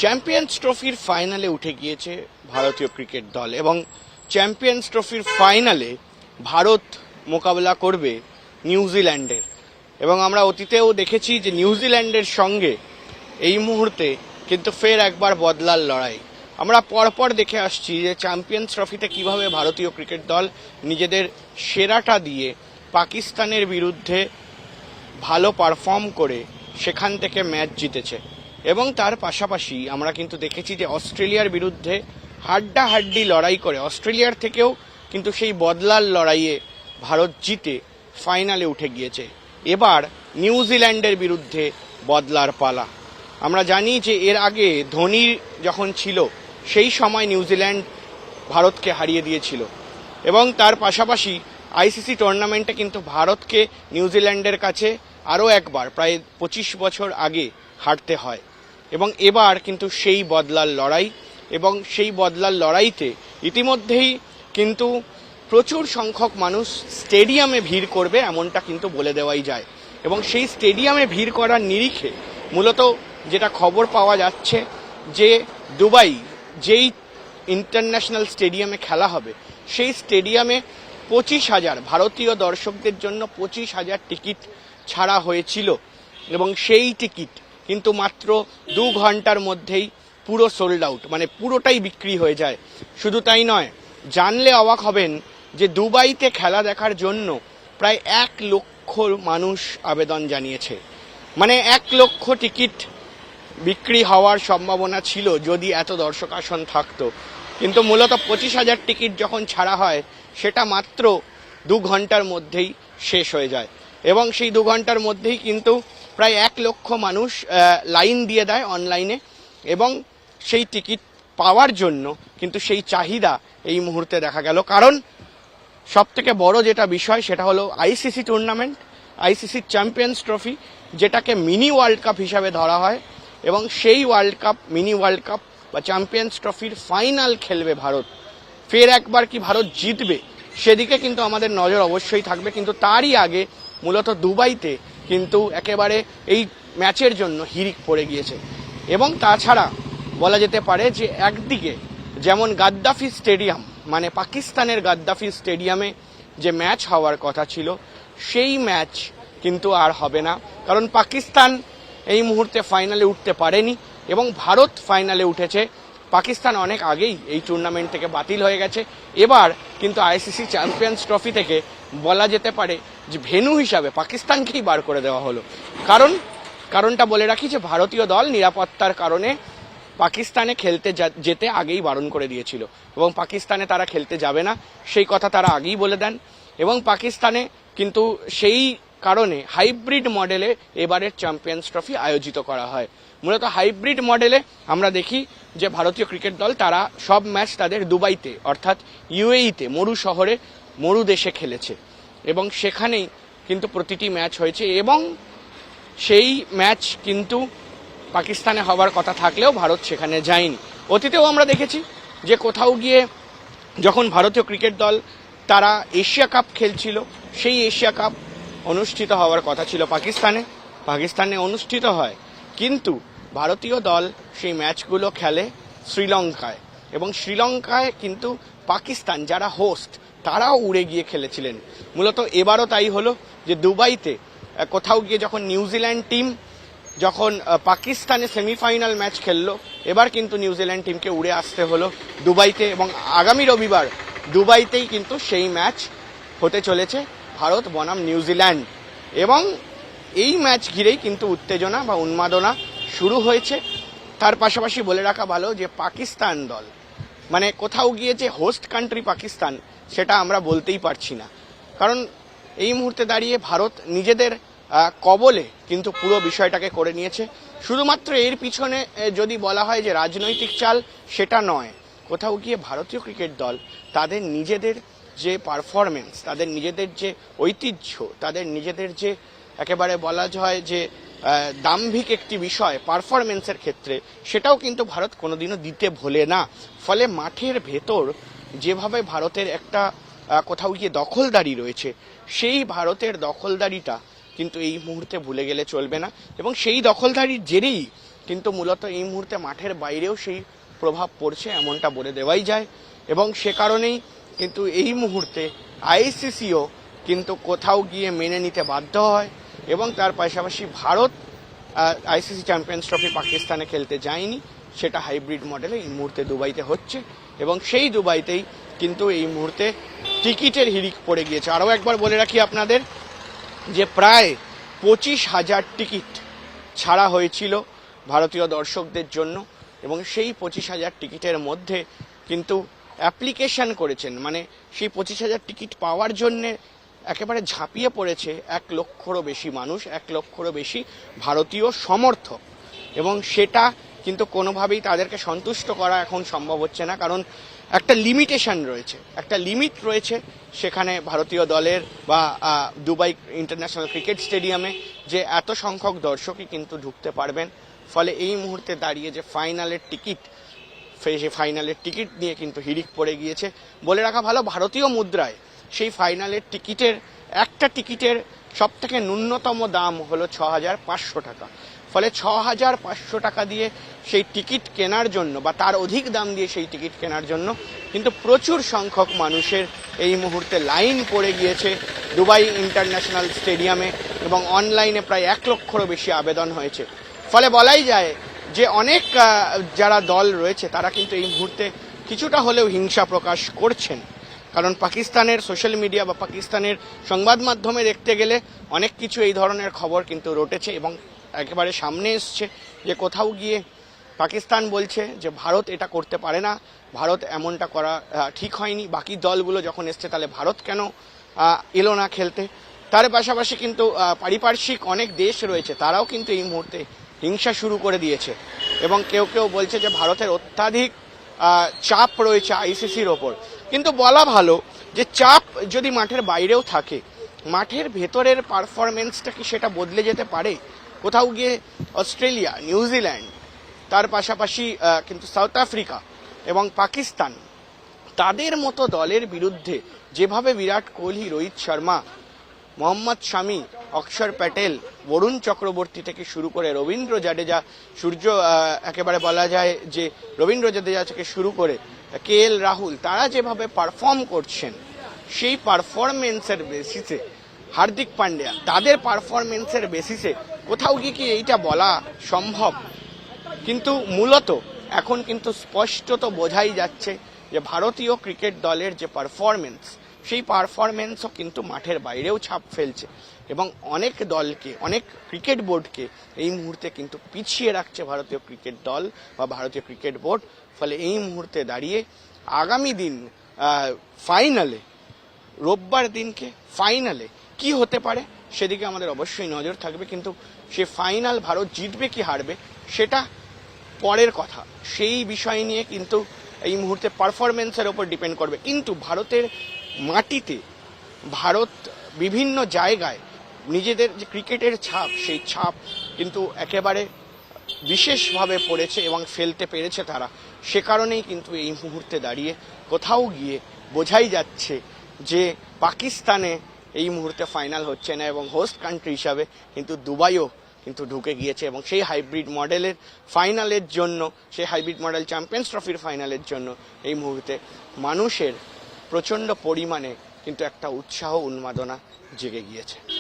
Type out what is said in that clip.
Champions ট্রফির ফাইনালে উঠে গিয়েছে ভারতীয় ক্রিকেট দল এবং চ্যাম্পিয়ন্স ট্রফির ফাইনালে ভারত মোকাবেলা করবে নিউজিল্যান্ডের। এবং আমরা অতীতেও দেখেছি যে নিউজিল্যান্ডের সঙ্গে এই মুহূর্তে কিন্তু ফের একবার বদলার লড়াই আমরা পরপর দেখে আসছি যে চ্যাম্পিয়ন্স ট্রফিতে কিভাবে ভারতীয় ক্রিকেট দল নিজেদের সেরাটা দিয়ে পাকিস্তানের বিরুদ্ধে ভালো পারফর্ম করে সেখান থেকে ম্যাচ জিতেছে। এবং তার পাশাপাশি আমরা কিন্তু দেখেছি যে অস্ট্রেলিয়ার বিরুদ্ধে হাড্ডাহাড্ডি লড়াই করে অস্ট্রেলিয়ার থেকেও কিন্তু সেই বদলার লড়াইয়ে ভারত জিতে ফাইনালে উঠে গিয়েছে। এবার নিউজিল্যান্ডের বিরুদ্ধে বদলার পালা। আমরা জানি যে এর আগে ধোনি যখন ছিল সেই সময় নিউজিল্যান্ড ভারতকে হারিয়ে দিয়েছিল এবং তার পাশাপাশি আইসিসি টুর্নামেন্টে কিন্তু ভারতকে নিউজিল্যান্ডের কাছে আরও একবার প্রায় 25 বছর আগে হারতে হয়। এবং এবার কিন্তু সেই বদলার লড়াই এবং সেই বদলার লড়াইতে ইতিমধ্যেই কিন্তু প্রচুর সংখ্যক মানুষ স্টেডিয়ামে ভিড় করবে এমনটা কিন্তু বলে দেওয়াই যায়। এবং সেই স্টেডিয়ামে ভিড় করার নিরিখে মূলত যেটা খবর পাওয়া যাচ্ছে যে দুবাই যেই ইন্টারন্যাশনাল স্টেডিয়ামে খেলা হবে সেই স্টেডিয়ামে 25,000 ভারতীয় দর্শকদের জন্য 25,000 টিকিট ছাড়া হয়েছিল এবং সেই টিকিট কিন্তু মাত্র 2 ঘন্টার মধ্যেই পুরো সোল্ড আউট, মানে পুরোটাই বিক্রি হয়ে যায়। শুধু তাই নয়, জানলে অবাক হবেন যে দুবাইতে খেলা দেখার জন্য প্রায় 1 লক্ষ মানুষ আবেদন জানিয়েছে। মানে 1 লক্ষ টিকিট বিক্রি হওয়ার সম্ভাবনা ছিল যদি এত দর্শক আসন থাকতো, কিন্তু মূলত 25,000 টিকিট যখন ছাড়া হয় সেটা মাত্র 2 ঘন্টার মধ্যেই শেষ হয়ে যায়। এবং সেই 2 ঘন্টার মধ্যেই কিন্তু প্রায় 1 লক্ষ মানুষ লাইন দিয়ে দেয় অনলাইনে এবং সেই টিকিট পাওয়ার জন্য কিন্তু সেই চাহিদা এই মুহূর্তে দেখা গেল। কারণ সবথেকে বড় যেটা বিষয় সেটা হলো ICC tournament, ICC champions trophy, যেটাকে মিনি ওয়ার্ল্ড কাপ হিসাবে ধরা হয়। এবং সেই world cup, mini world cup বা চ্যাম্পিয়ন্স ট্রফির ফাইনাল খেলবে ভারত। ফের একবার কি ভারত জিতবে সেদিকে কিন্তু আমাদের নজর অবশ্যই থাকবে। কিন্তু তারই আগে মূলত দুবাইতে কিন্তু একেবারে এই ম্যাচের জন্য হিড়িক পড়ে গিয়েছে। এবং তাছাড়া বলা যেতে পারে যে একদিকে যেমন গাদ্দাফি স্টেডিয়াম, মানে পাকিস্তানের গাদ্দাফি স্টেডিয়ামে যে ম্যাচ হওয়ার কথা ছিল সেই ম্যাচ কিন্তু আর হবে না, কারণ পাকিস্তান এই মুহূর্তে ফাইনালে উঠতে পারেনি এবং ভারত ফাইনালে উঠেছে। পাকিস্তান অনেক আগেই এই টুর্নামেন্ট থেকে বাতিল হয়ে গেছে। এবার কিন্তু আইসিসি চ্যাম্পিয়ন্স ট্রফি থেকে বলা যেতে পারে যে ভেন্যু হিসাবে পাকিস্তানকেই বার করে দেওয়া হলো। কারণটা বলে রাখি যে ভারতীয় দল নিরাপত্তার কারণে পাকিস্তানে খেলতে যেতে আগেই বারণ করে দিয়েছিল এবং পাকিস্তানে তারা খেলতে যাবে না সেই কথা তারা আগেই বলে দেন। এবং পাকিস্তানে কিন্তু সেই কারণে হাইব্রিড মডেলে এবারের চ্যাম্পিয়ন্স ট্রফি আয়োজিত করা হয়। মূলত হাইব্রিড মডেলে আমরা দেখি যে ভারতীয় ক্রিকেট দল তারা সব ম্যাচ তাদের দুবাইতে অর্থাৎ ইউএইতে মরু শহরে মরু দেশে খেলেছে এবং সেখানেই কিন্তু প্রতিটি ম্যাচ হয়েছে। এবং সেই ম্যাচ কিন্তু পাকিস্তানে হওয়ার কথা থাকলেও ভারত সেখানে যায়নি। অতীতেও আমরা দেখেছি যে কোথাও গিয়ে যখন ভারতীয় ক্রিকেট দল তারা এশিয়া কাপ খেলছিল, সেই এশিয়া কাপ অনুষ্ঠিত হওয়ার কথা ছিল পাকিস্তানে অনুষ্ঠিত হয়, কিন্তু ভারতীয় দল সেই ম্যাচগুলো খেলে শ্রীলঙ্কায় এবং শ্রীলঙ্কায় কিন্তু পাকিস্তান যারা হোস্ট তারাও উড়ে গিয়ে খেলেছিলেন। মূলত এবারও তাই হলো যে দুবাইতে কোথাও গিয়ে যখন নিউজিল্যান্ড টিম যখন পাকিস্তানে সেমিফাইনাল ম্যাচ খেললো, এবার কিন্তু নিউজিল্যান্ড টিমকে উড়ে আসতে হলো দুবাইতে এবং আগামী রবিবার দুবাইতেই কিন্তু সেই ম্যাচ হতে চলেছে ভারত বনাম নিউজিল্যান্ড। এবং এই ম্যাচ ঘিরেই কিন্তু উত্তেজনা বা উন্মাদনা শুরু হয়েছে। তার পাশাপাশি বলে রাখা ভালো যে পাকিস্তান দল, মানে কোথাও গিয়ে যে হোস্ট কান্ট্রি পাকিস্তান সেটা আমরা বলতেই পারছি না, কারণ এই মুহূর্তে দাঁড়িয়ে ভারত নিজেদের কবলে কিন্তু পুরো বিষয়টাকে করে নিয়েছে। শুধুমাত্র এর পিছনে যদি বলা হয় যে রাজনৈতিক চাল, সেটা নয়। কোথাও গিয়ে ভারতীয় ক্রিকেট দল তাদের নিজেদের যে পারফরমেন্স, তাদের নিজেদের যে ঐতিহ্য, তাদের নিজেদের যে একেবারে বলা হয় যে দাম্ভিক একটি বিষয় পারফরমেন্সের ক্ষেত্রে, সেটাও কিন্তু ভারত কোনোদিনও দিতে ভোলে না। ফলে মাঠের ভেতর যেভাবে ভারতের একটা কোথাও গিয়ে দখলদারি রয়েছে, সেই ভারতের দখলদারিটা কিন্তু এই মুহূর্তে ভুলে গেলে চলবে না। এবং সেই দখলদারির জেরেই কিন্তু মূলত এই মুহূর্তে মাঠের বাইরেও সেই প্রভাব পড়ছে এমনটা বলে দেওয়াই যায়। এবং সে কারণেই কিন্তু এই মুহূর্তে আইসিসিও কিন্তু কোথাও গিয়ে মেনে নিতে বাধ্য হয় এবং তার পাশাপাশি ভারত আইসিসি চ্যাম্পিয়ন্স ট্রফি পাকিস্তানে খেলতে যায়নি, সেটা হাইব্রিড মডেলে এই মুহূর্তে দুবাইতে হচ্ছে এবং সেই দুবাইতেই কিন্তু এই মুহূর্তে টিকিটের হিড়িক পড়ে গিয়েছে। আরও একবার বলে রাখি আপনাদের যে প্রায় 25,000 টিকিট ছাড়া হয়েছিল ভারতীয় দর্শকদের জন্য এবং সেই 25,000 টিকিটের মধ্যে কিন্তু অ্যাপ্লিকেশন করেছেন, মানে সেই 25,000 টিকিট পাওয়ার জন্যে একেবারে ঝাঁপিয়ে পড়েছে 1 লক্ষরও বেশি মানুষ, 1 লক্ষরও বেশি ভারতীয় সমর্থক। এবং সেটা কিন্তু কোনোভাবেই তাদেরকে সন্তুষ্ট করা এখন সম্ভব হচ্ছে না, কারণ একটা লিমিটেশন রয়েছে, একটা লিমিট রয়েছে সেখানে ভারতীয় দলের বা দুবাই ইন্টারন্যাশনাল ক্রিকেট স্টেডিয়ামে যে এত সংখ্যক দর্শকই কিন্তু ঢুকতে পারবেন। ফলে এই মুহূর্তে দাঁড়িয়ে যে ফাইনালের টিকিট, সেই ফাইনালের টিকিট নিয়ে কিন্তু হিড়িক পড়ে গিয়েছে। বলে রাখা ভালো, ভারতীয় মুদ্রায় সেই ফাইনালের টিকিটের একটা টিকিটের সব থেকে ন্যূনতম দাম হলো 6,500 টাকা। ফলে 6,500 টাকা দিয়ে সেই টিকিট কেনার জন্য বা তার অধিক দাম দিয়ে সেই টিকিট কেনার জন্য কিন্তু প্রচুর সংখ্যক মানুষের এই মুহূর্তে লাইন পড়ে গিয়েছে দুবাই ইন্টারন্যাশনাল স্টেডিয়ামে এবং অনলাইনে প্রায় 1 লক্ষরও বেশি আবেদন হয়েছে। ফলে বলাই যায় যে অনেক যারা দল রয়েছে তারা কিন্তু এই মুহূর্তে কিছুটা হলেও হিংসা প্রকাশ করছেন, কারণ পাকিস্তানের সোশ্যাল মিডিয়া বা পাকিস্তানের সংবাদ মাধ্যমে দেখতে গেলে অনেক কিছু এই ধরনের খবর কিন্তু রটেছে এবং একেবারে সামনে এসছে যে কোথাও গিয়ে পাকিস্তান বলছে যে ভারত এটা করতে পারে না, ভারত এমনটা করা ঠিক হয়নি, বাকি দলগুলো যখন এসছে তাহলে ভারত কেন এলো না খেলতে। তার পাশাপাশি কিন্তু পারিপার্শ্বিক অনেক দেশ রয়েছে, তারাও কিন্তু এই মুহূর্তে হিংসা শুরু করে দিয়েছে এবং কেউ কেউ বলছে যে ভারতের অত্যাধিক চাপ রয়েছে আইসিসির ওপর। কিন্তু বলা ভালো যে চাপ যদি মাঠের বাইরেও থাকে, মাঠের ভেতরের পারফরমেন্সটা কি সেটা বদলে যেতে পারে? কোথাও গিয়ে অস্ট্রেলিয়া, নিউজিল্যান্ড, তার পাশাপাশি কিন্তু সাউথ আফ্রিকা এবং পাকিস্তান, তাদের মতো দলের বিরুদ্ধে যেভাবে বিরাট কোহলি, রোহিত শর্মা, মোহাম্মদ শামি, অক্ষর প্যাটেল, বরুণ চক্রবর্তী থেকে শুরু করে রবীন্দ্র জাডেজা, একেবারে বলা যায় যে রবীন্দ্র জাডেজা থেকে শুরু করে KL রাহুল, তারা যেভাবে পারফর্ম করছেন সেই পারফরমেন্সের বেসিসে, হার্দিক পান্ডিয়া, তাদের পারফরমেন্সের বেসিসে কোথাও গিয়ে কি এইটা বলা সম্ভব? কিন্তু মূলত এখন কিন্তু স্পষ্টত বোঝাই যাচ্ছে যে ভারতীয় ক্রিকেট দলের যে পারফরমেন্স, সেই পারফরমেন্সও কিন্তু মাঠের বাইরেও ছাপ ফেলছে এবং অনেক দলকে, অনেক ক্রিকেট বোর্ডকে এই মুহূর্তে কিন্তু পিছিয়ে রাখছে ভারতীয় ক্রিকেট দল বা ভারতীয় ক্রিকেট বোর্ড। ফলে এই মুহূর্তে দাঁড়িয়ে আগামী দিন ফাইনালে, রোববার দিনকে ফাইনালে কি হতে পারে সেদিকে আমাদের অবশ্যই নজর থাকবে। কিন্তু সে ফাইনাল ভারত জিতবে কি হারবে সেটা পরের কথা, সেই বিষয় নিয়ে কিন্তু এই মুহূর্তে পারফরমেন্সের ওপর ডিপেন্ড করবে। কিন্তু ভারতের মাটিতে ভারত বিভিন্ন জায়গায় নিজেদের যে ক্রিকেটের ছাপ, সেই ছাপ কিন্তু একেবারে বিশেষভাবে পড়েছে এবং ফেলতে পেরেছে তারা। সে কারণেই কিন্তু এই মুহূর্তে দাঁড়িয়ে কোথাও গিয়ে বোঝাই যাচ্ছে যে পাকিস্তানে এই মুহূর্তে ফাইনাল হচ্ছে না এবং হোস্ট কান্ট্রি হিসাবে কিন্তু দুবাইও কিন্তু ঢুকে গিয়েছে এবং সেই হাইব্রিড মডেলের ফাইনালের জন্য, সেই হাইব্রিড মডেল চ্যাম্পিয়ন্স ট্রফির ফাইনালের জন্য এই মুহূর্তে মানুষের প্রচণ্ড পরিমাণে কিন্তু একটা উৎসাহ, উন্মাদনা জেগে গিয়েছে।